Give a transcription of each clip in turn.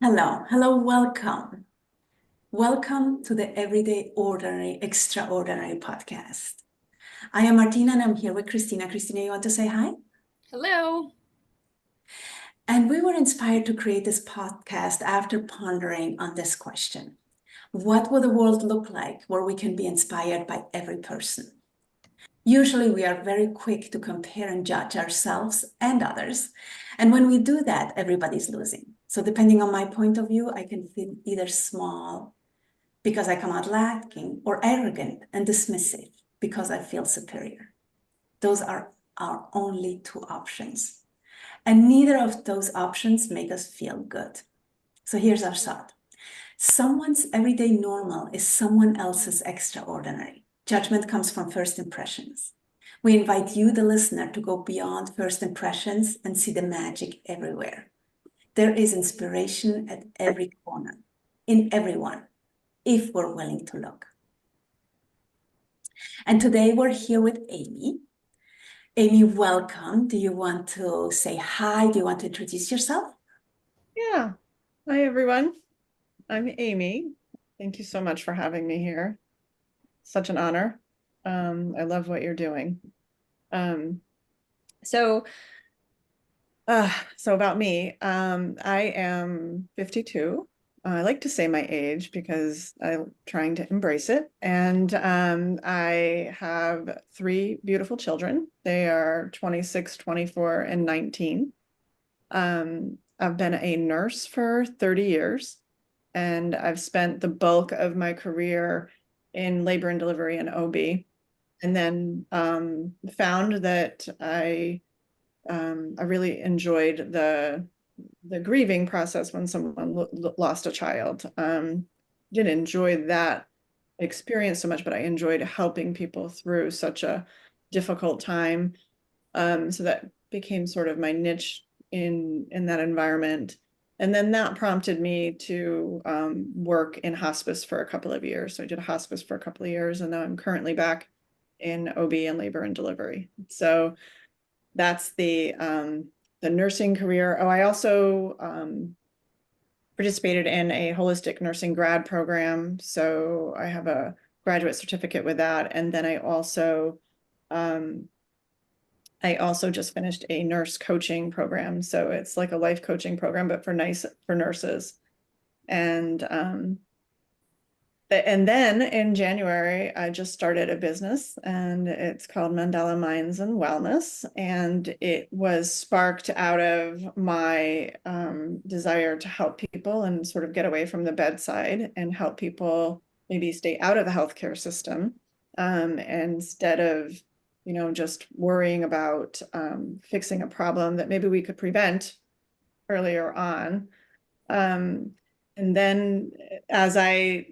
Hello, welcome. Welcome to the Everyday Ordinary Extraordinary podcast. I am Martina and I'm here with Christina. Christina, you want to say hi? Hello. And we were inspired to create this podcast after pondering on this question. What will the world look like where we can be inspired by every person? Usually we are very quick to compare and judge ourselves and others. And when we do that, everybody's losing. So depending on my point of view, I can feel either small because I come out lacking, or arrogant and dismissive because I feel superior. Those are our only two options. And neither of those options make us feel good. So here's our thought. Someone's everyday normal is someone else's extraordinary. Judgment comes from first impressions. We invite you, the listener, to go beyond first impressions and see the magic everywhere. There is inspiration at every corner, in everyone, if we're willing to look. And today we're here with Amy. Amy, welcome. Do you want to say hi? Do you want to introduce yourself? Yeah. Hi, everyone. I'm Amy. Thank you so much for having me here. Such an honor. I love what you're doing. So about me, I am 52. I like to say my age because I'm trying to embrace it. And I have three beautiful children. They are 26, 24, and 19. I've been a nurse for 30 years, and I've spent the bulk of my career in labor and delivery and OB, and then found that I really enjoyed the grieving process when someone lost a child. Didn't enjoy that experience so much, but I enjoyed helping people through such a difficult time. So that became sort of my niche in that environment. And then that prompted me to work in hospice for a couple of years. So I did hospice for a couple of years, and now I'm currently back in OB and labor and delivery. So that's the nursing career. Oh, I also participated in a holistic nursing grad program. So I have a graduate certificate with that. And then I also just finished a nurse coaching program. So it's like a life coaching program, but for nurses. And then in January, I just started a business, and it's called Mandala Minds and Wellness. And it was sparked out of my desire to help people and sort of get away from the bedside and help people maybe stay out of the healthcare system, instead of just worrying about fixing a problem that maybe we could prevent earlier on. And then as I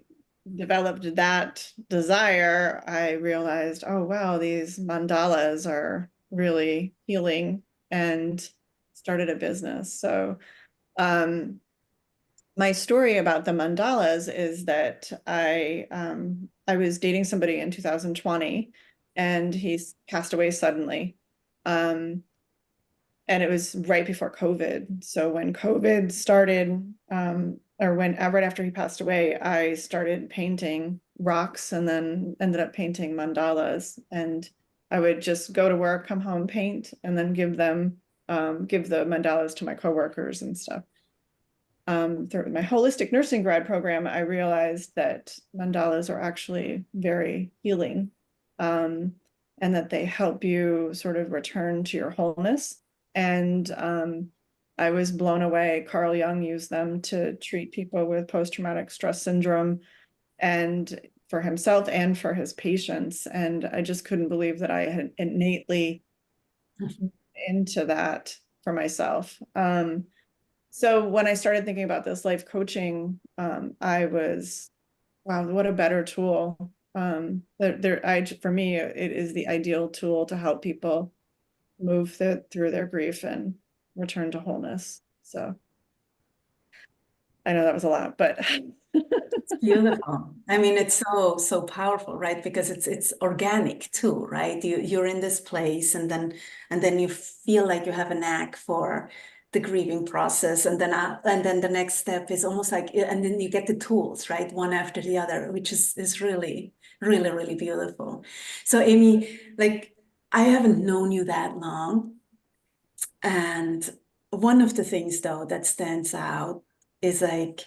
developed that desire, I realized, oh, wow, these mandalas are really healing, and started a business. So my story about the mandalas is that I was dating somebody in 2020, and he passed away suddenly. And it was right before COVID. So when COVID started, right after he passed away, I started painting rocks, and then ended up painting mandalas. And I would just go to work, come home, paint, and then give the mandalas to my coworkers and stuff. Through my holistic nursing grad program, I realized that mandalas are actually very healing, and that they help you sort of return to your wholeness. And I was blown away. Carl Jung used them to treat people with post-traumatic stress syndrome, and for himself and for his patients. And I just couldn't believe that I had innately into that for myself. So when I started thinking about this life coaching, I was, wow, what a better tool. For me, it is the ideal tool to help people move through their grief and return to wholeness. So I know that was a lot, but It's beautiful. I mean, it's so powerful, right? Because it's organic too, right? You're in this place, and then you feel like you have a knack for the grieving process, and then the next step is almost like, and then you get the tools, right, one after the other, which is really, really, really beautiful. So Amy, like, I haven't known you that long, and one of the things though that stands out is like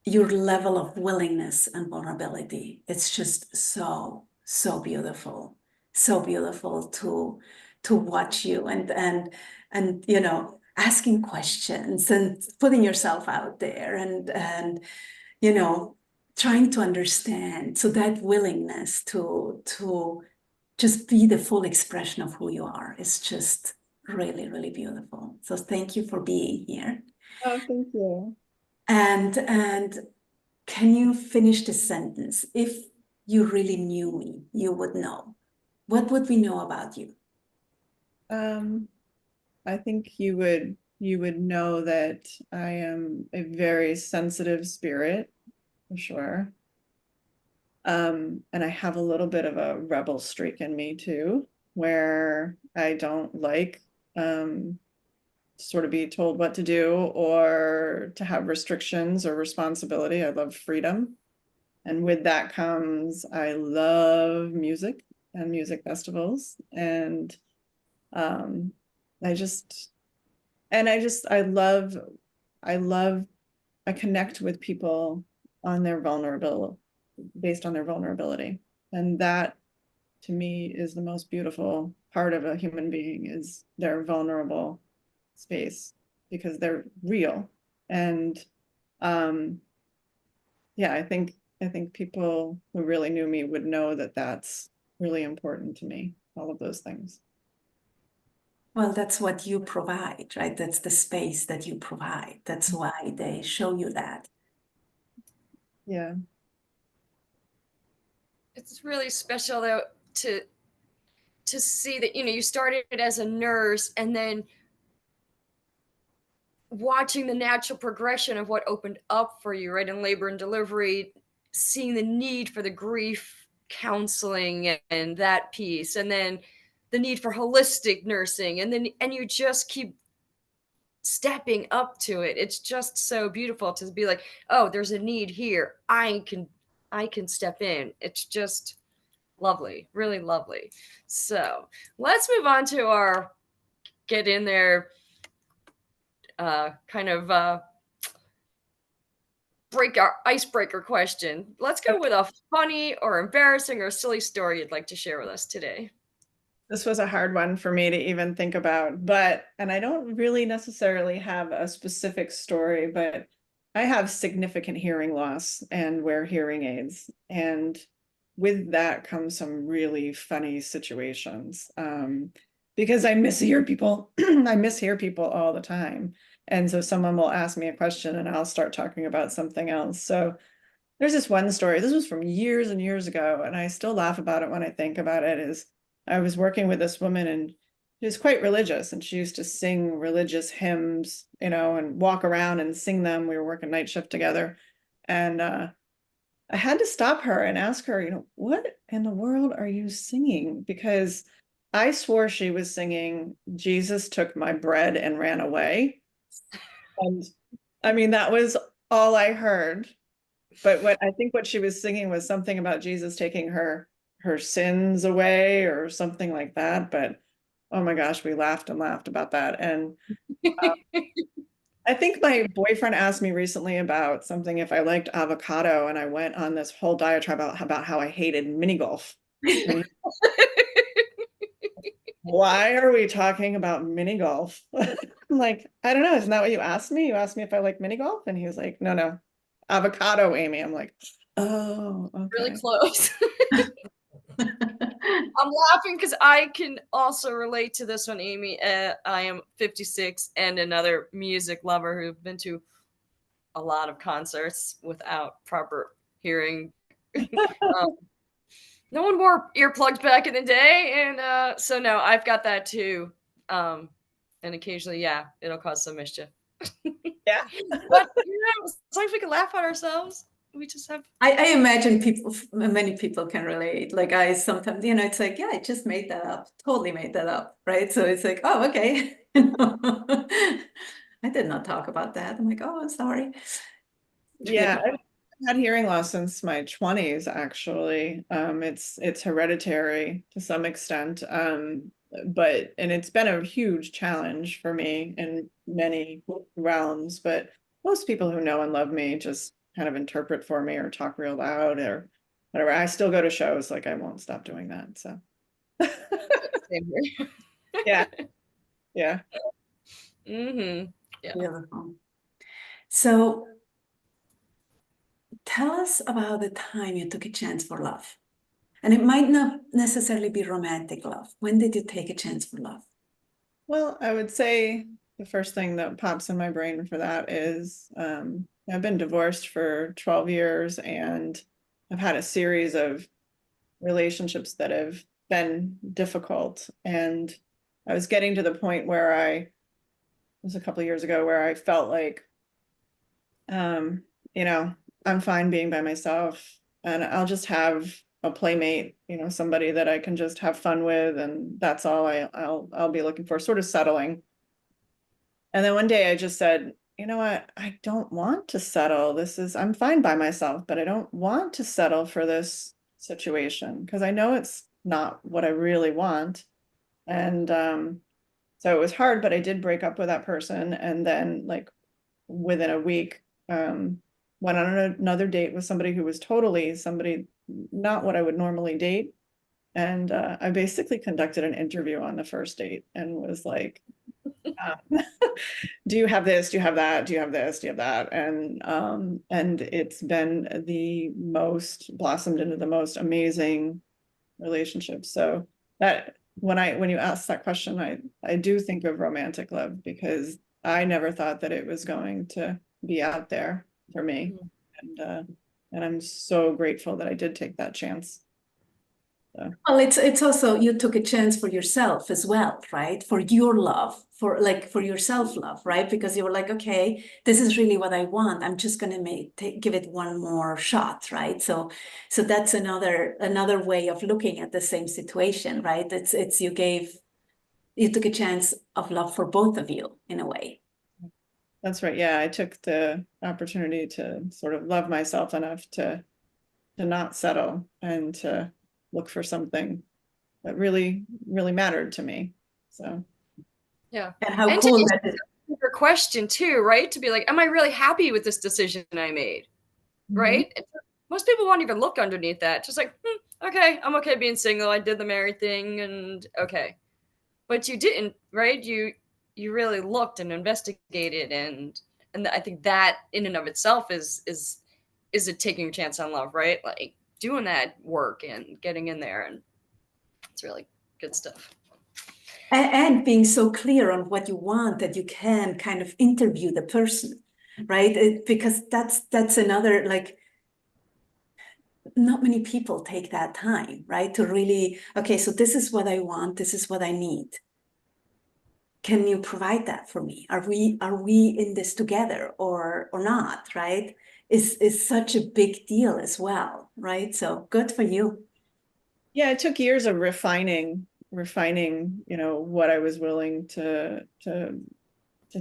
your level of willingness and vulnerability. It's just so, so beautiful, so beautiful to watch you, and you know, asking questions and putting yourself out there, and you know, trying to understand. So that willingness to just be the full expression of who you are is just really, really beautiful. So thank you for being here. Oh, thank you. And can you finish the sentence? If you really knew me, you would know. What would we know about you? Um, I think you would know that I am a very sensitive spirit, for sure. And I have a little bit of a rebel streak in me too, where I don't like sort of be told what to do or to have restrictions or responsibility. I love freedom. And with that comes, I love music and music festivals. And um, I just, I love, I connect with people on their vulnerability, based on their vulnerability. And that to me is the most beautiful part of a human being is their vulnerable space because they're real. And um, yeah, I think people who really knew me would know that that's really important to me, all of those things. Well, that's what you provide, right? That's the space that you provide. That's why they show you that. Yeah. It's really special though to see that, you know, you started as a nurse and then watching the natural progression of what opened up for you, right, in labor and delivery, seeing the need for the grief counseling and that piece, and then the need for holistic nursing, and you just keep stepping up to it. It's just so beautiful to be like, oh, there's a need here. I can step in. It's just lovely, really lovely. So let's move on to our get in there kind of break our icebreaker question. Let's go with a funny or embarrassing or silly story you'd like to share with us today. This was a hard one for me to even think about, but, and I don't really necessarily have a specific story, but I have significant hearing loss and wear hearing aids. And with that comes some really funny situations. Because I mishear people, I mishear people all the time. And so someone will ask me a question and I'll start talking about something else. So there's this one story, this was from years and years ago, and I still laugh about it when I think about it, is I was working with this woman and she was quite religious and she used to sing religious hymns, you know, and walk around and sing them. We were working night shift together. And I had to stop her and ask her, you know, what in the world are you singing? Because I swore she was singing, Jesus took my bread and ran away. And I mean, that was all I heard. But what I think what she was singing was something about Jesus taking her sins away or something like that. But oh my gosh, we laughed and laughed about that. And I think my boyfriend asked me recently about something if I liked avocado, and I went on this whole diatribe about how I hated mini golf. And why are we talking about mini golf? I'm like, I don't know. Isn't that what you asked me? You asked me if I like mini golf, and he was like, no, no, avocado, Amy. I'm like, oh, Really okay. close. I'm laughing because I can also relate to this one, Amy. I am 56 and another music lover who've been to a lot of concerts without proper hearing. No one wore earplugs back in the day, and so no, I've got that too. And occasionally, yeah, it'll cause some mischief. Yeah. But you know, sometimes we can laugh at ourselves. we just have. I imagine many people can relate. Like I sometimes, it's like, yeah, I just made that up, totally made that up, right? So it's like, oh, okay. I did not talk about that. I'm like, oh, I'm sorry. Yeah, I've had hearing loss since my 20s, actually. It's hereditary to some extent. And it's been a huge challenge for me in many realms, but most people who know and love me just kind of interpret for me or talk real loud or whatever. I still go to shows, like I won't stop doing that. So Same here. yeah, yeah. Mm-hmm. Yeah. Beautiful. So tell us about the time you took a chance for love. And it might not necessarily be romantic love. When did you take a chance for love? Well, I would say the first thing that pops in my brain for that is I've been divorced for 12 years and I've had a series of relationships that have been difficult. And I was getting to the point where it was a couple of years ago, where I felt like, um, I'm fine being by myself and I'll just have a playmate, somebody that I can just have fun with. And that's all I'll be looking for, sort of settling. And then one day I just said, you know what? I don't want to settle. I'm fine by myself, but I don't want to settle for this situation because I know it's not what I really want. And so it was hard, but I did break up with that person. And then, like, within a week, went on another date with somebody who was totally somebody not what I would normally date. And I basically conducted an interview on the first date and was like, do you have this? Do you have that? Do you have this? Do you have that? And it's been the most blossomed into the most amazing relationship. So that when you ask that question, I do think of romantic love because I never thought that it was going to be out there for me. And I'm so grateful that I did take that chance. So. Well, it's also you took a chance for yourself as well, right? For your love, for your self-love, right? Because you were like, okay, this is really what I want. I'm just gonna give it one more shot, right? So that's another way of looking at the same situation, right? It's you took a chance of love for both of you in a way. That's right. Yeah, I took the opportunity to sort of love myself enough to not settle and to look for something that really, really mattered to me. So yeah. And how And cool to that is. your question too, right? To be like, am I really happy with this decision I made? Right? Most people won't even look underneath that. Just like, okay, I'm okay being single. I did the married thing and okay. But you didn't, right? You really looked and investigated and I think that in and of itself is it taking a chance on love, right? Like doing that work and getting in there, and it's really good stuff. And being so clear on what you want that you can kind of interview the person, right? Because that's another, like, not many people take that time, right? To really, okay, so this is what I want, this is what I need. Can you provide that for me? Are we in this together or not, right? Is such a big deal as well, right? So good for you. yeah, it took years of refining, what I was willing to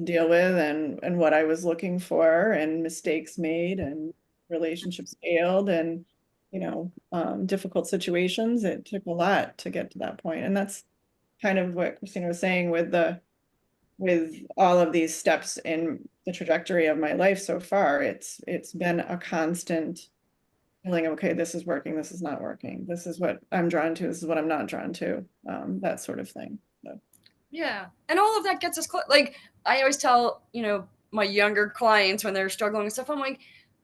deal with and what I was looking for, and mistakes made and relationships failed and difficult situations. It took a lot to get to that point. And that's kind of what Christina was saying with all of these steps in the trajectory of my life so far. It's been a constant feeling of, okay, this is working, this is not working, this is what I'm drawn to, this is what I'm not drawn to, that sort of thing. So. Yeah, and all of that gets us like I always tell my younger clients when they're struggling and stuff. I'm like,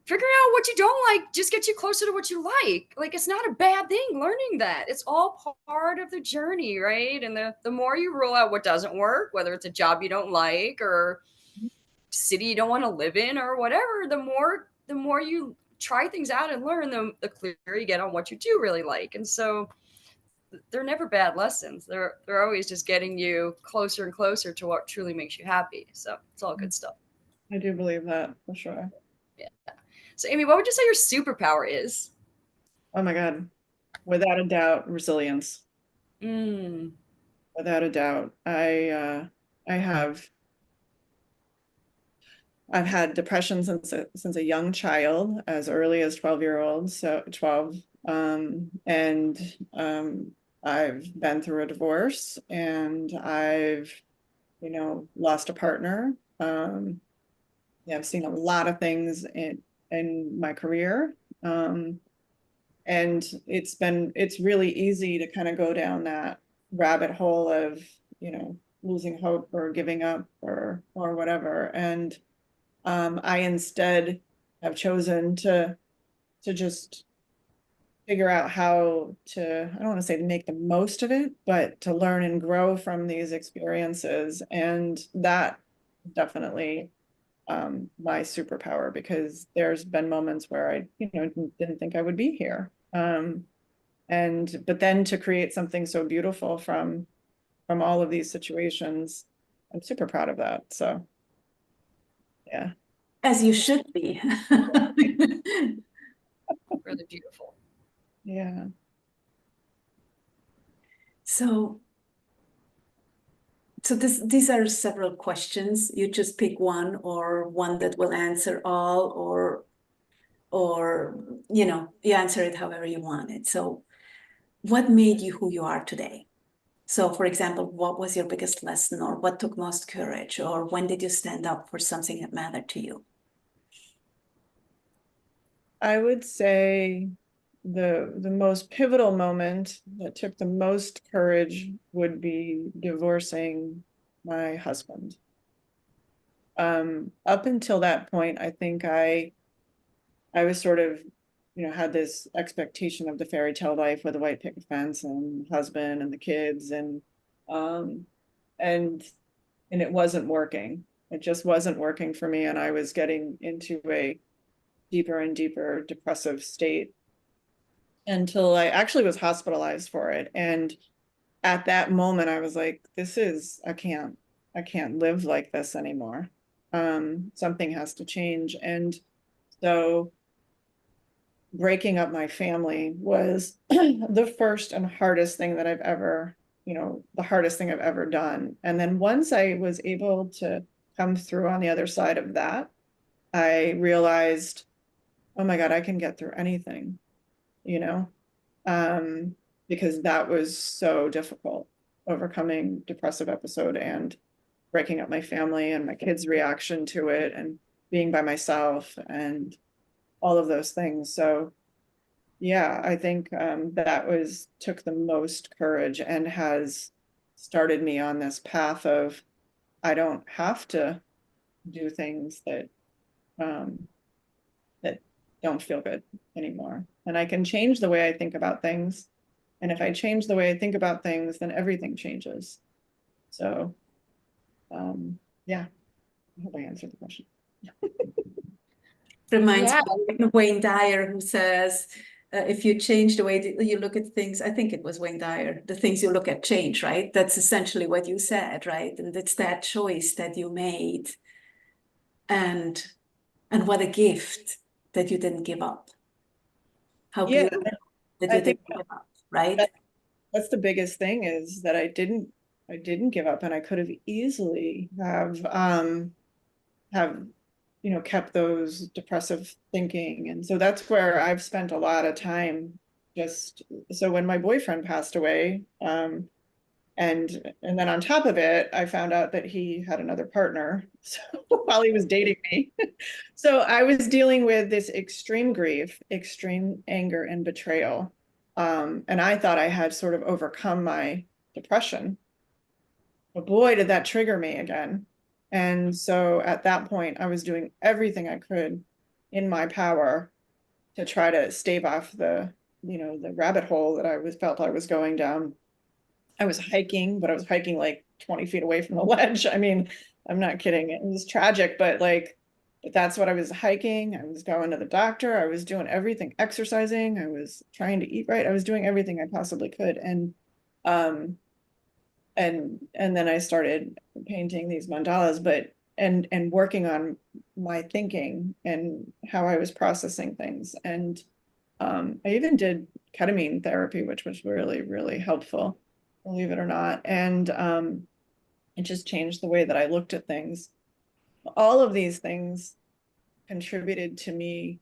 figuring out what you don't like just gets you closer to what you like. Like it's not a bad thing learning that. It's all part of the journey, right? And the more you rule out what doesn't work, whether it's a job you don't like or city you don't want to live in or whatever, the more you try things out and learn, the clearer you get on what you do really like. And so they're never bad lessons. They're always just getting you closer and closer to what truly makes you happy. So it's all good stuff. I do believe that for sure. Yeah. So, Amy, what would you say your superpower is? Oh my God. Without a doubt, resilience. Mm. Without a doubt. I have I've had depression since a young child, as early as 12-year-old, so 12. And I've been through a divorce, and I've, lost a partner. Yeah, I've seen a lot of things in my career. And it's really easy to kind of go down that rabbit hole of, losing hope or giving up or whatever. And I instead have chosen to just figure out how to, I don't want to say make the most of it, but to learn and grow from these experiences. And that definitely my superpower, because there's been moments where I, didn't think I would be here. But then to create something so beautiful from all of these situations, I'm super proud of that. So yeah. As you should be. Really beautiful. Yeah. So these are several questions. You just pick one, or one that will answer all, or you answer it however you want it. So what made you who you are today? So for example, what was your biggest lesson, or what took most courage, or when did you stand up for something that mattered to you? I would say the most pivotal moment that took the most courage would be divorcing my husband. Up until that point, I think I was sort of, had this expectation of the fairy tale life with a white picket fence and husband and the kids, um and and it wasn't working. It just wasn't working for me, and I was getting into a deeper and deeper depressive state until I actually was hospitalized for it. And at that moment, I was like, I can't live like this anymore. Something has to change. And so breaking up my family was the first and hardest thing that I've ever, the hardest thing I've ever done. And then once I was able to come through on the other side of that, I realized, oh my God, I can get through anything, you know? Because that was so difficult, overcoming depressive episode and breaking up my family and my kids' reaction to it and being by myself and all of those things. So yeah, I think that took the most courage and has started me on this path of I don't have to do things um, that don't feel good anymore. And I can change the way I think about things. And if I change the way I think about things, then everything changes. So, yeah, I hope I answered the question. Reminds Yeah. me of Wayne Dyer, who says, if you change the way that you look at things, I think it was Wayne Dyer, the things you look at change, right? That's essentially what you said, right? And it's that choice that you made. And what a gift that you didn't give up. How Yeah, beautiful that I you think didn't give up, right? that's the biggest thing, is that I didn't give up, and I could have easily have kept those depressive thinking. And so that's where I've spent a lot of time. Just so when my boyfriend passed away, and then on top of it, I found out that he had another partner, so while he was dating me. So I was dealing with this extreme grief, extreme anger and betrayal. And I thought I had sort of overcome my depression. But boy, did that trigger me again. And so at that point, I was doing everything I could in my power to try to stave off the rabbit hole that felt I was going down. I was hiking, but I was hiking like 20 feet away from the ledge. I mean, I'm not kidding. It was tragic, but that's what I was hiking. I was going to the doctor. I was doing everything, exercising. I was trying to eat right. I was doing everything I possibly could. Um, and then I started painting these mandalas, and working on my thinking and how I was processing things. And I even did ketamine therapy, which was really, really helpful, believe it or not. And it just changed the way that I looked at things. All of these things contributed to me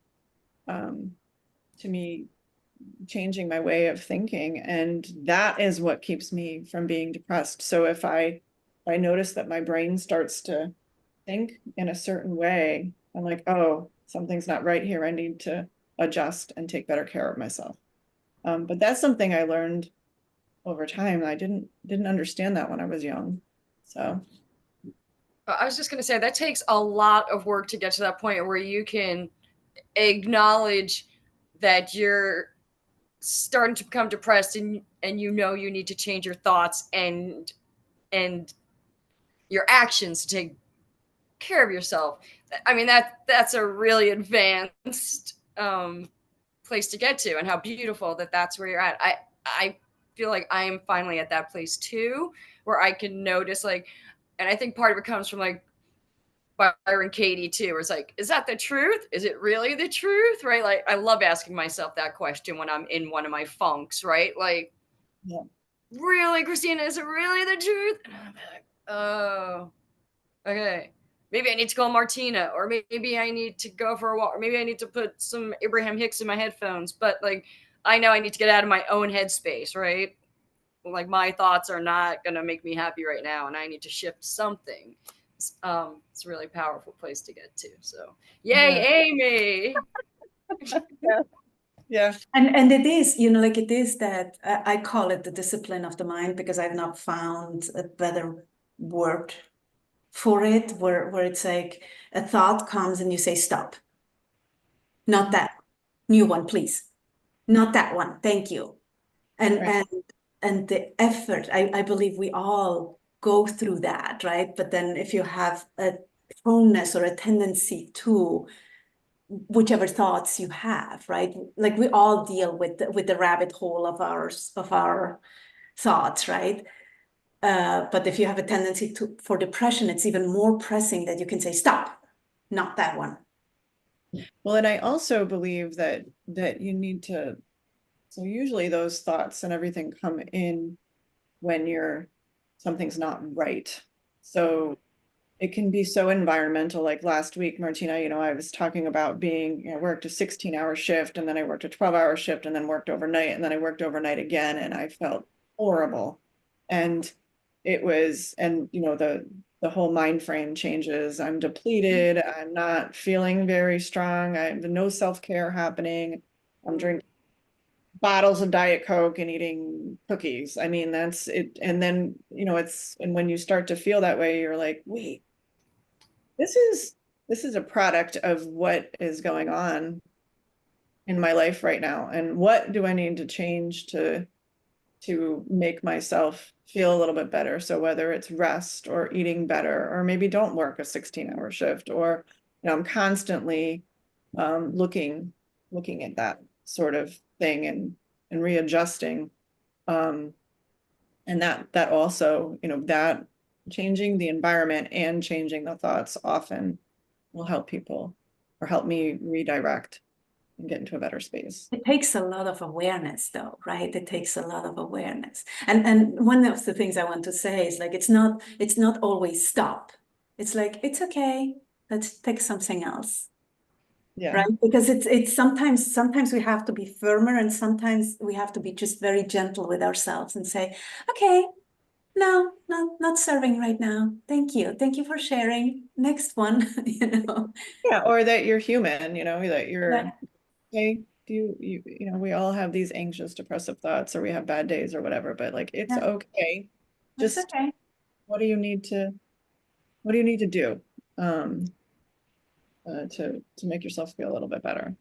changing my way of thinking, and that is what keeps me from being depressed. So if I notice that my brain starts to think in a certain way, I'm like, oh, something's not right here. I need to adjust and take better care of myself. But that's something I learned over time. I didn't understand that when I was young. So I was just going to say that takes a lot of work to get to that point where you can acknowledge that you're starting to become depressed, and you know you need to change your thoughts and your actions to take care of yourself. I mean, that's a really advanced place to get to, and how beautiful that that's where you're at. I feel like I am finally at that place too, where I can notice, like, and I think part of it comes from like Byron Katie too, where it's like, is that the truth? Is it really the truth? Right? Like, I love asking myself that question when I'm in one of my funks, right? Like, yeah. Really, Christina, is it really the truth? And I'm like, oh, okay. Maybe I need to call Martina, or maybe I need to go for a walk, or maybe I need to put some Abraham Hicks in my headphones. But like, I know I need to get out of my own headspace, right? Like, my thoughts are not going to make me happy right now, and I need to shift something. It's a really powerful place to get to. So, yay, Yeah. Amy! Yeah. Yeah. And it is, like it is that I call it the discipline of the mind, because I've not found a better word for it, where it's like a thought comes and you say, stop, not that new one, please, not that one, thank you. And Right. and the effort, I believe we all go through that, right? But then if you have a proneness or a tendency to whichever thoughts you have, right? Like we all deal with the rabbit hole of our thoughts, right? But if you have a tendency for depression, it's even more pressing that you can say, stop, not that one. Well, and I also believe that you need to, so usually those thoughts and everything come in when something's not right. So it can be so environmental. Like last week, Martina, I was talking about I worked a 16-hour shift, and then I worked a 12-hour shift, and then worked overnight, and then I worked overnight again, and I felt horrible. And the whole mind frame changes. I'm depleted. I'm not feeling very strong. I have no self-care happening. I'm drinking bottles of Diet Coke and eating cookies. I mean, that's it. And then, and when you start to feel that way, you're like, wait, this is a product of what is going on in my life right now. And what do I need to change to make myself feel a little bit better? So whether it's rest or eating better, or maybe don't work a 16-hour shift, or I'm constantly looking at that sort of thing and readjusting. And that also, that changing the environment and changing the thoughts often will help people, or help me redirect and get into a better space. It takes a lot of awareness, though, right? It takes a lot of awareness. And one of the things I want to say is, like, it's not always stop. It's like, it's okay, let's pick something else. Yeah. Right? Because it's sometimes we have to be firmer, and sometimes we have to be just very gentle with ourselves and say, okay, no, not serving right now. Thank you. Thank you for sharing. Next one, Yeah. Or that you're human, that you're Yeah. okay. We all have these anxious, depressive thoughts, or we have bad days or whatever, but like, it's Yeah. okay. That's Just okay. what do you need to do to make yourself feel a little bit better,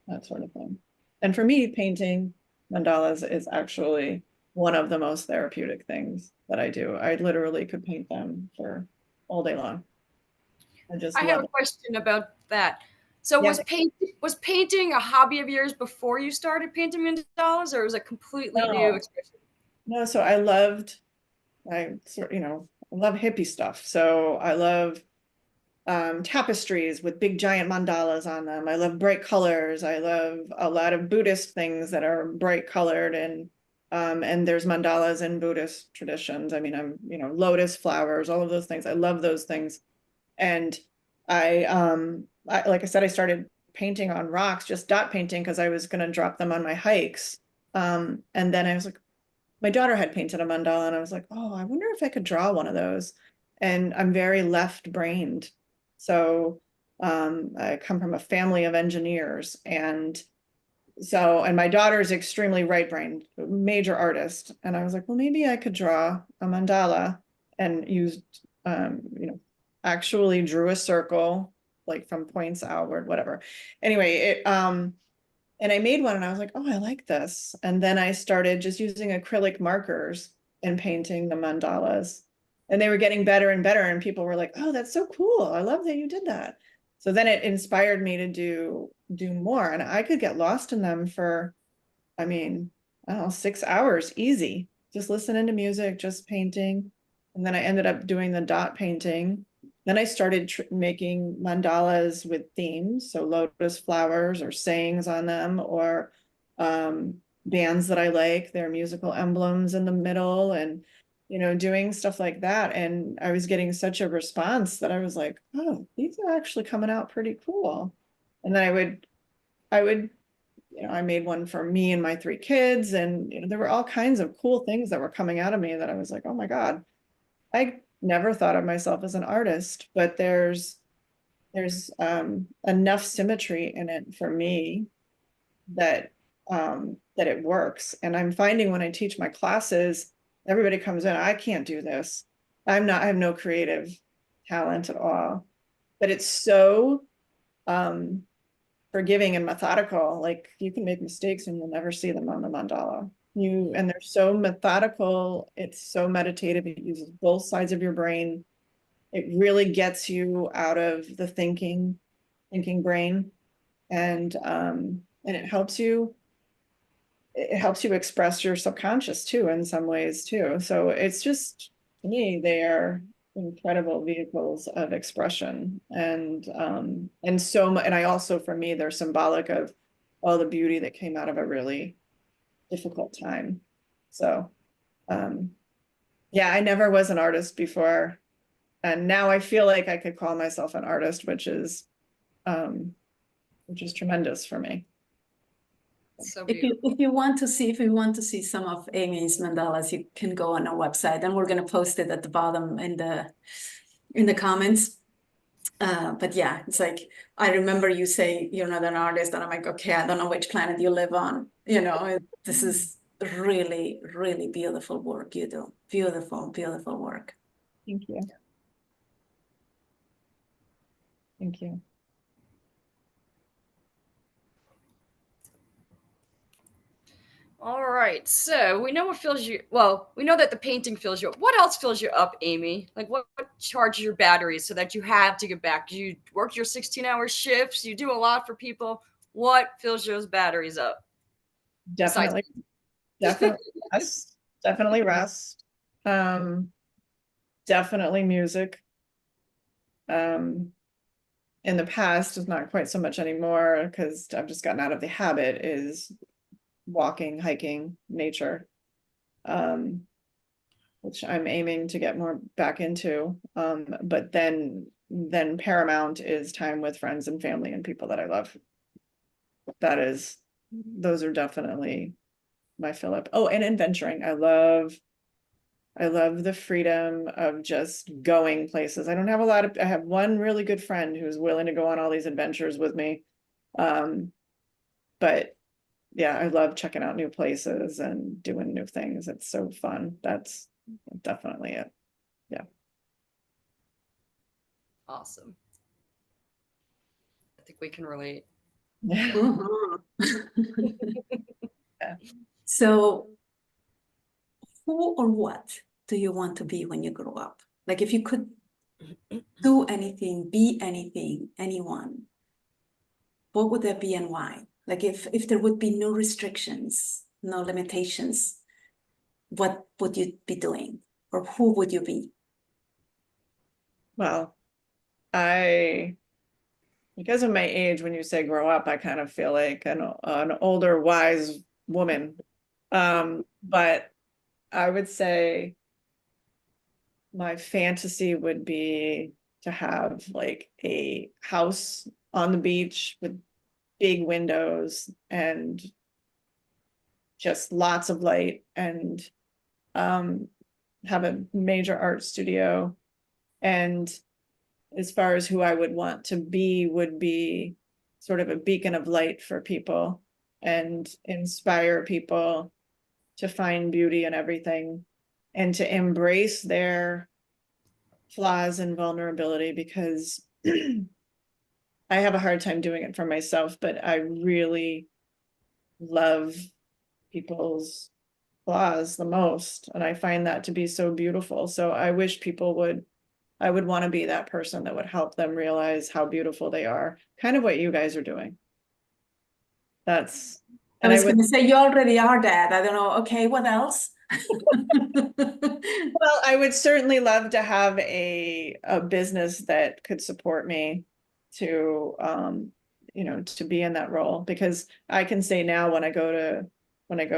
that sort of thing. And for me, painting mandalas is actually one of the most therapeutic things that I do. I literally could paint them for all day long. I just I have love a it. question about that. So Yeah. was painting a hobby of yours before you started painting mandalas, or was it completely new No, expression? no. So I love hippie stuff. So I love tapestries with big giant mandalas on them. I love bright colors. I love a lot of Buddhist things that are bright colored, and there's mandalas in Buddhist traditions. I mean, lotus flowers, all of those things. I love those things. And like I said, I started painting on rocks, just dot painting, because I was going to drop them on my hikes. And then I was like, my daughter had painted a mandala, and I was like, oh, I wonder if I could draw one of those. And I'm very left-brained. So I come from a family of engineers, and my daughter is extremely right-brained, major artist. And I was like, well, maybe I could draw a mandala, and used, actually drew a circle, like from points outward, whatever. Anyway, and I made one, and I was like, oh, I like this. And then I started just using acrylic markers and painting the mandalas. And they were getting better and better. And people were like, oh, that's so cool. I love that you did that. So then it inspired me to do more. And I could get lost in them for, I don't know, 6 hours, easy. Just listening to music, just painting. And then I ended up doing the dot painting. Then I started making mandalas with themes, so lotus flowers or sayings on them, or bands that I like, their musical emblems in the middle, and doing stuff like that. And I was getting such a response that I was like, oh, these are actually coming out pretty cool. And then I would I made one for me and my 3 kids, and there were all kinds of cool things that were coming out of me that I was like, oh my God, I never thought of myself as an artist, but there's enough symmetry in it for me that that it works. And I'm finding when I teach my classes, everybody comes in, I can't do this. I have no creative talent at all. But it's so forgiving and methodical. Like, you can make mistakes and you'll never see them on the mandala. And they're so methodical. It's so meditative. It uses both sides of your brain. It really gets you out of the thinking brain, and it helps you express your subconscious too, in some ways too. So it's just, to me, they are incredible vehicles of expression. And I also, for me, they're symbolic of all the beauty that came out of a really difficult time. So yeah, I never was an artist before, and now I feel like I could call myself an artist, which is tremendous for me. So If you want to see some of Amy's mandalas, you can go on our website, and we're going to post it at the bottom in the comments. But yeah, it's like, I remember you say you're not an artist, and I'm like, okay, I don't know which planet you live on. This is really, really beautiful work you do. Beautiful, beautiful work. Thank you. Thank you. All right, so we know what fills you. Well, we know that the painting fills you up. What else fills you up, Amy? Like, what charges your batteries so that you have to get back? You work your 16-hour shifts. You do a lot for people. What fills those batteries up? Definitely rest. Definitely rest. Definitely music. In the past, is not quite so much anymore, because I've just gotten out of the habit, is walking, hiking, nature, which I'm aiming to get more back into. But then paramount is time with friends and family and people that I love. Those are definitely my fill up. Oh, and adventuring. I love the freedom of just going places. I have one really good friend who's willing to go on all these adventures with me. But yeah, I love checking out new places and doing new things. It's so fun. That's definitely it. Yeah. Awesome. I think we can relate. Mhm. Yeah. So, who or what do you want to be when you grow up? Like, if you could do anything, be anything, anyone, what would that be and why? Like, if there would be no restrictions, no limitations, what would you be doing, or who would you be? Well, because of my age, when you say grow up, I kind of feel like an older, wise woman. But I would say my fantasy would be to have like a house on the beach with big windows and just lots of light, and have a major art studio. And as far as who I would want to be, would be sort of a beacon of light for people and inspire people to find beauty in everything and to embrace their flaws and vulnerability, because I have a hard time doing it for myself, but I really love people's flaws the most, and I find that to be so beautiful. So I wish I would want to be that person that would help them realize how beautiful they are, kind of what you guys are doing. That's, I and I was would, going to say, you already are that. I don't know. Okay, what else? well, I would certainly love to have a business that could support me to, to be in that role, because I can say now when I go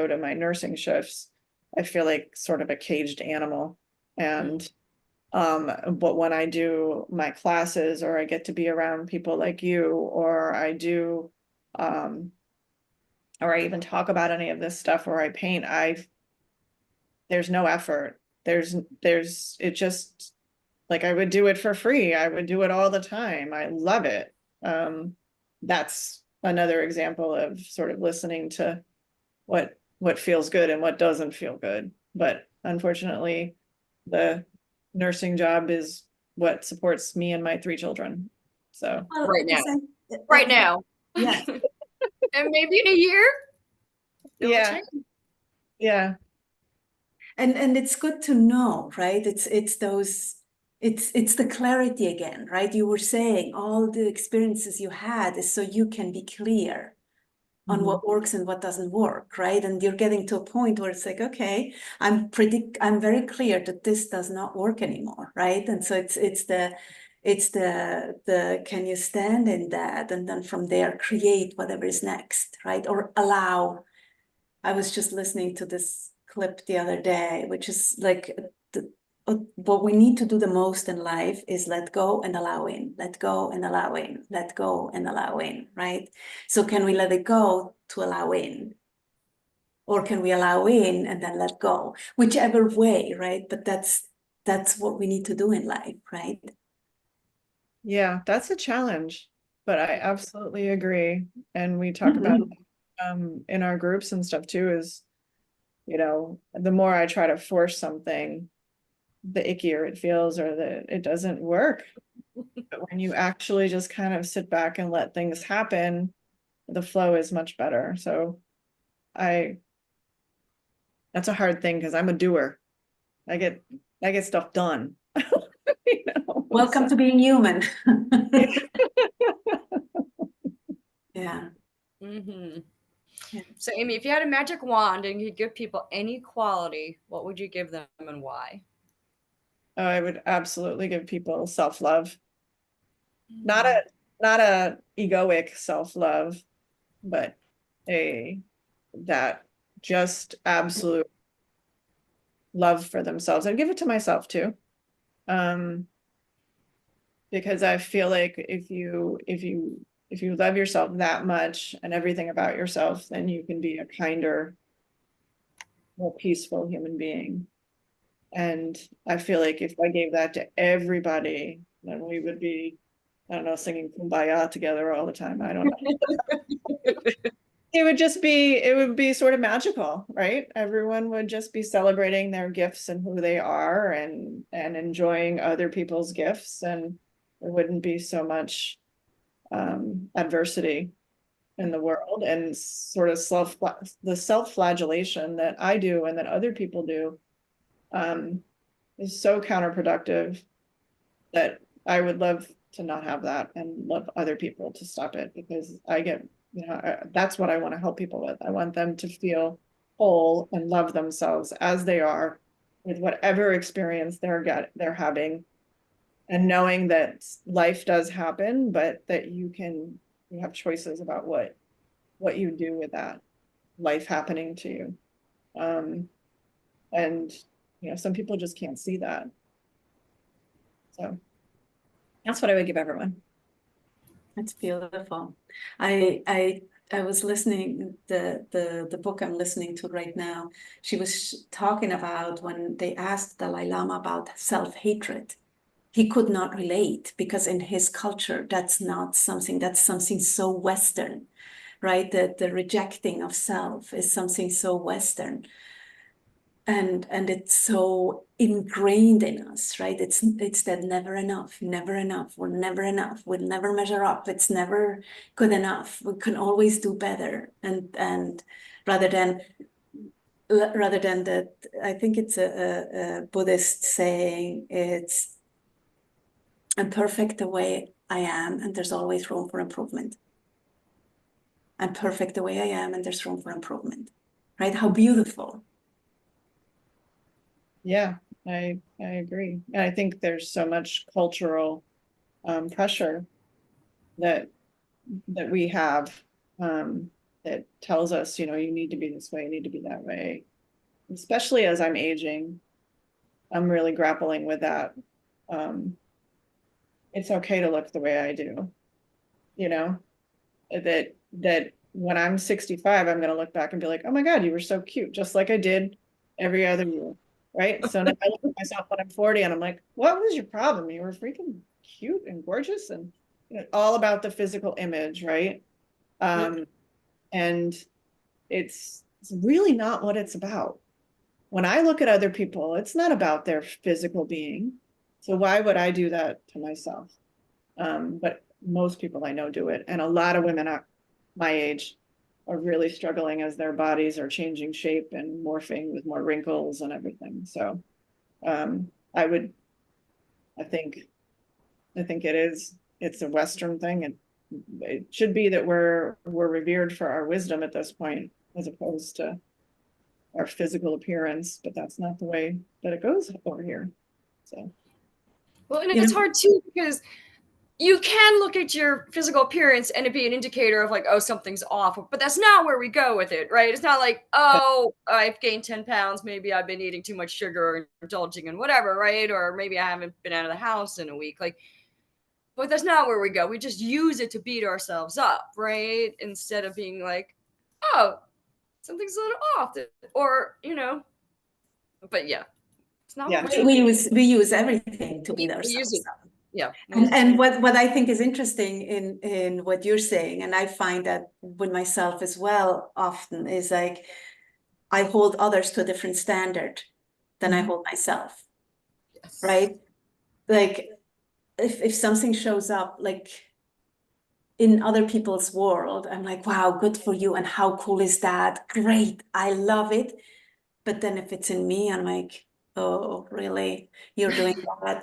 to my nursing shifts, I feel like sort of a caged animal. And but when I do my classes, or I get to be around people like you, or I do or I even talk about any of this stuff, or I paint, there's no effort. It just, like, I would do it for free. I would do it all the time. I love it. That's another example of sort of listening to what feels good and what doesn't feel good. But unfortunately, the nursing job is what supports me and my 3 children. So Well, Right now. that- Right now. Yeah. And maybe in a year, it'll yeah, change. yeah, And it's good to know, right? It's the clarity again, right? You were saying all the experiences you had is so you can be clear on what works and what doesn't work, right? And you're getting to a point where it's like, okay, I'm very clear that this does not work anymore, right? And so it's the can you stand in that, and then from there create whatever is next, right? Or allow. I was just listening to this clip the other day, which is like what we need to do the most in life is let go and allow in, let go and allow in, let go and allow in, right? So can we let it go to allow in? Or can we allow in and then let go? Whichever way, right? But that's what we need to do in life, right? yeah, that's a challenge, but I absolutely agree. And we talk about in our groups and stuff too, is, the more I try to force something, the ickier it feels, or that it doesn't work. But when you actually just kind of sit back and let things happen, the flow is much better. So that's a hard thing, because I'm a doer. I get stuff done. Welcome to being human. Yeah. Mm-hmm. Yeah. So, Amy, if you had a magic wand and you could give people any quality, what would you give them and why? Oh, I would absolutely give people self-love. Not a egoic self-love, but that just absolute love for themselves. I'd give it to myself too. Because I feel like if you love yourself that much and everything about yourself, then you can be a kinder, more peaceful human being. And I feel like if I gave that to everybody, then we would be, I don't know, singing Kumbaya together all the time. I don't know. It would be sort of magical, right? Everyone would just be celebrating their gifts and who they are, and enjoying other people's gifts, and there wouldn't be so much adversity in the world, and sort of the self-flagellation that I do and that other people do is so counterproductive, that I would love to not have that, and love other people to stop it, because I get, that's what I want to help people with. I want them to feel whole and love themselves as they are, with whatever experience they're having, and knowing that life does happen, but that you have choices about what you do with that life happening to you. And some people just can't see that. So that's what I would give everyone. That's beautiful. I was listening the book I'm listening to right now. She was talking about when they asked Dalai Lama about self-hatred. He could not relate because in his culture, that's something so Western, right? The rejecting of self is something so Western. And it's so ingrained in us, right? It's that never enough, never enough. We're never enough. We'll never measure up. It's never good enough. We can always do better. And rather than that, I think it's a Buddhist saying, it's I'm perfect the way I am, and there's always room for improvement. I'm perfect the way I am, and there's room for improvement. Right? How beautiful. Yeah, I agree. And I think there's so much cultural pressure that we have that tells us, you need to be this way, you need to be that way. Especially as I'm aging, I'm really grappling with that. It's okay to look the way I do, that when I'm 65, I'm going to look back and be like, oh my God, you were so cute, just like I did every other year. Right. So now I look at myself when I'm 40 and I'm like, what was your problem? You were freaking cute and gorgeous and all about the physical image. Right. And it's really not what it's about. When I look at other people, it's not about their physical being. So why would I do that to myself? But most people I know do it. And a lot of women my age are really struggling as their bodies are changing shape and morphing with more wrinkles and everything. So I think it's a Western thing, and it should be that we're revered for our wisdom at this point, as opposed to our physical appearance, but that's not the way that it goes over here. So, well, and it's hard too, because you can look at your physical appearance and it be an indicator of like, oh, something's off, but that's not where we go with it, right? It's not like, oh, I've gained 10 pounds, maybe I've been eating too much sugar or indulging in whatever, right? Or maybe I haven't been out of the house in a week. Like, but that's not where we go. We just use it to beat ourselves up, right? Instead of being like, oh, something's a little off, or but yeah, it's not what we're doing. We use everything to beat ourselves up. Yeah. And what I think is interesting in what you're saying, and I find that with myself as well often, is like I hold others to a different standard than I hold myself. Yes. Right? Like if something shows up like in other people's world, I'm like, wow, good for you. And how cool is that? Great. I love it. But then if it's in me, I'm like, oh, really? You're doing that?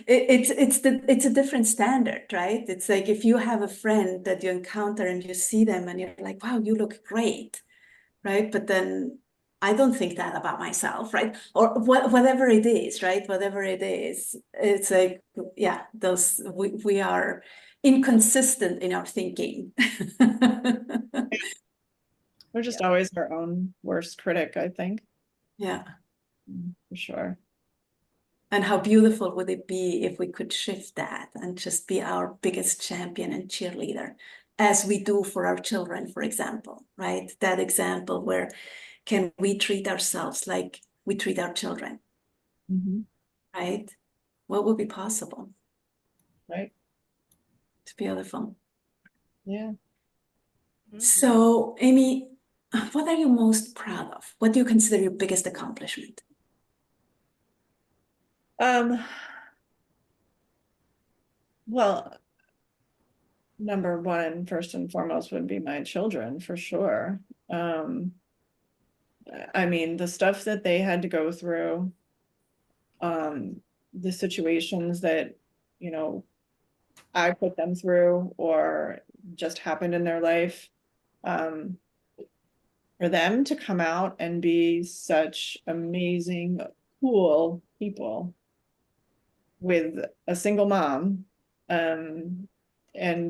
It's a different standard, right? It's like if you have a friend that you encounter and you see them and you're like, wow, you look great, right? But then I don't think that about myself, right? Or whatever it is, right? Whatever it is, it's like, yeah, we are inconsistent in our thinking. we're just always our own worst critic, I think. Yeah. For sure. And how beautiful would it be if we could shift that and just be our biggest champion and cheerleader, as we do for our children, for example, right? That example where can we treat ourselves like we treat our children, right? What would be possible? Right. It's beautiful. Yeah. So, Amy, what are you most proud of? What do you consider your biggest accomplishment? Well, number one, first and foremost, would be my children, for sure. I mean, the stuff that they had to go through, the situations that, I put them through or just happened in their life, for them to come out and be such amazing, cool people, with a single mom. And,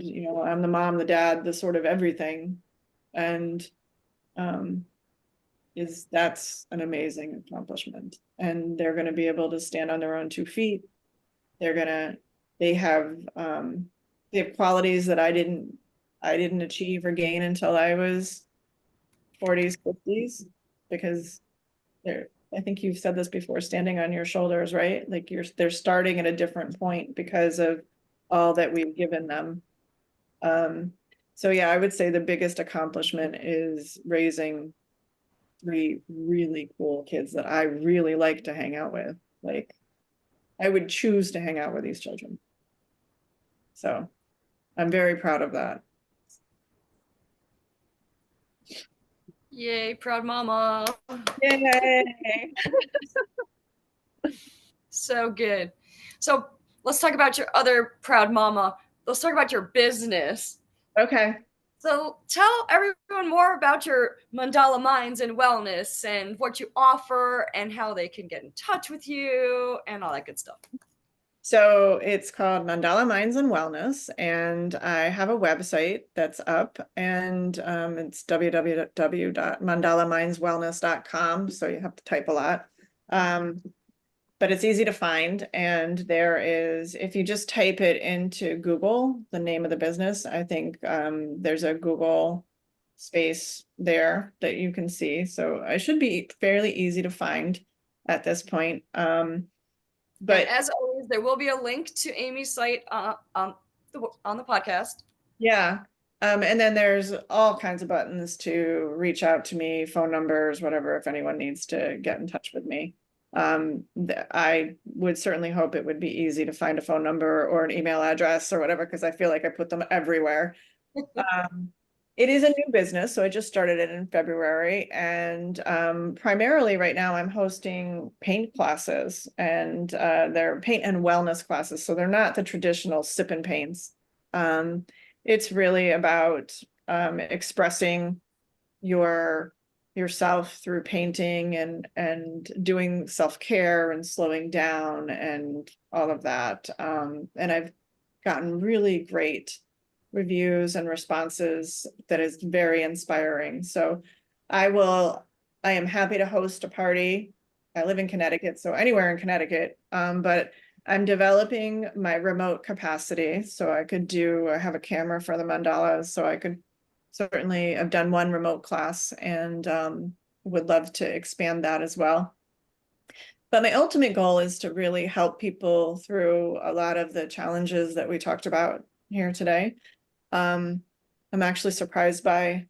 you know, I'm the mom, the dad, the sort of everything. And that's an amazing accomplishment. And they're going to be able to stand on their own 2 feet. They have qualities that I didn't achieve or gain until I was 40s, 50s, because I think you've said this before, standing on your shoulders, right? Like they're starting at a different point because of all that we've given them. So yeah, I would say the biggest accomplishment is raising 3 really cool kids that I really like to hang out with. Like, I would choose to hang out with these children. So I'm very proud of that. Yay, proud mama. Yay! So good. So let's talk about your other proud mama. Let's talk about your business. Okay. So tell everyone more about your Mandala Minds and Wellness and what you offer and how they can get in touch with you and all that good stuff. So it's called Mandala Minds and Wellness, and I have a website that's up, and it's www.mandalamindswellness.com. So you have to type a lot. But it's easy to find, and there is, if you just type it into Google, the name of the business, I think there's a Google space there that you can see. So I should be fairly easy to find at this point. But and as always, there will be a link to Amy's site on the podcast. yeah. And then there's all kinds of buttons to reach out to me, phone numbers, whatever, if anyone needs to get in touch with me. I would certainly hope it would be easy to find a phone number or an email address or whatever, because I feel like I put them everywhere. It is a new business, so I just started it in February, and primarily right now I'm hosting paint classes, and they're paint and wellness classes, so they're not the traditional sip and paints. It's really about expressing yourself through painting and doing self-care and slowing down and all of that. And I've gotten really great reviews and responses that is very inspiring. So I am happy to host a party. I live in Connecticut, so anywhere in Connecticut, but I'm developing my remote capacity. So I have a camera for the mandalas, so I could certainly have done one remote class, and would love to expand that as well. But my ultimate goal is to really help people through a lot of the challenges that we talked about here today. I'm actually surprised by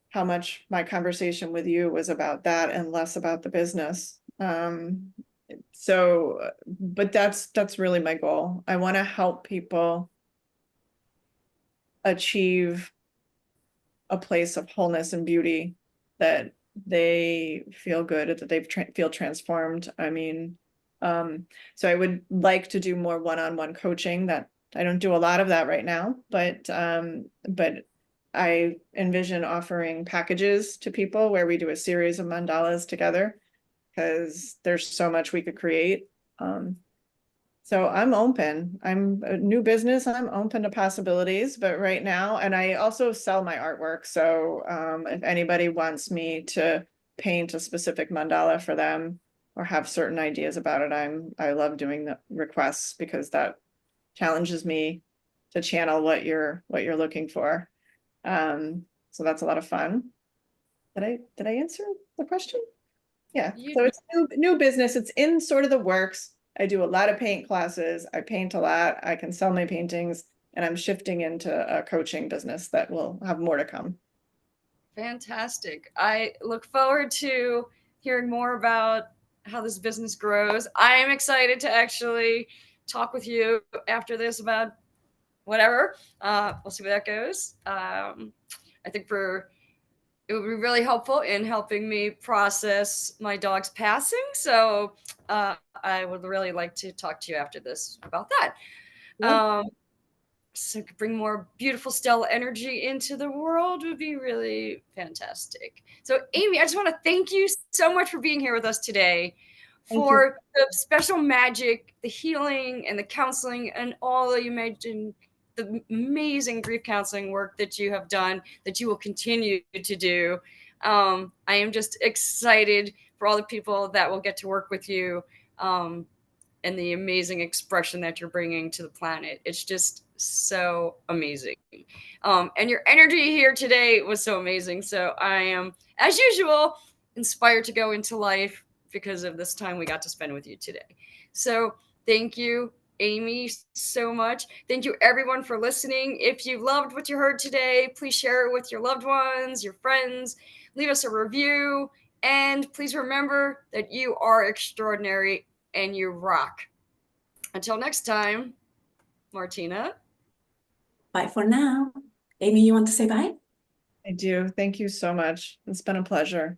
how much my conversation with you was about that and less about the business. But that's really my goal. I want to help people achieve a place of wholeness and beauty, that they feel good, that they feel transformed. I mean, so I would like to do more one-on-one coaching. That I don't do a lot of that right now, but I envision offering packages to people where we do a series of mandalas together, because there's so much we could create. So I'm open. I'm a new business. I'm open to possibilities, but right now, and I also sell my artwork. So if anybody wants me to paint a specific mandala for them or have certain ideas about it, I love doing the requests, because that challenges me to channel what you're looking for. So that's a lot of fun. Did I answer the question? Yeah. So it's new business. It's in sort of the works. I do a lot of paint classes. I paint a lot. I can sell my paintings, and I'm shifting into a coaching business that will have more to come. Fantastic. I look forward to hearing more about how this business grows. I am excited to actually talk with you after this about whatever. We'll see where that goes. I think it would be really helpful in helping me process my dog's passing. So I would really like to talk to you after this about that. Yeah. So bring more beautiful Stella energy into the world would be really fantastic. So Amy, I just want to thank you so much for being here with us today. Thank you. for the special magic, the healing, and the counseling, and all the amazing grief counseling work that you have done, that you will continue to do. I am just excited for all the people that will get to work with you, and the amazing expression that you're bringing to the planet. It's just so amazing. And your energy here today was so amazing. So I am, as usual, inspired to go into life because of this time we got to spend with you today. So thank you, Amy, so much. Thank you, everyone, for listening. If you loved what you heard today, please share it with your loved ones, your friends. Leave us a review. And please remember that you are extraordinary and you rock. Until next time, Martina. Bye for now. Amy, you want to say bye? I do. Thank you so much. It's been a pleasure.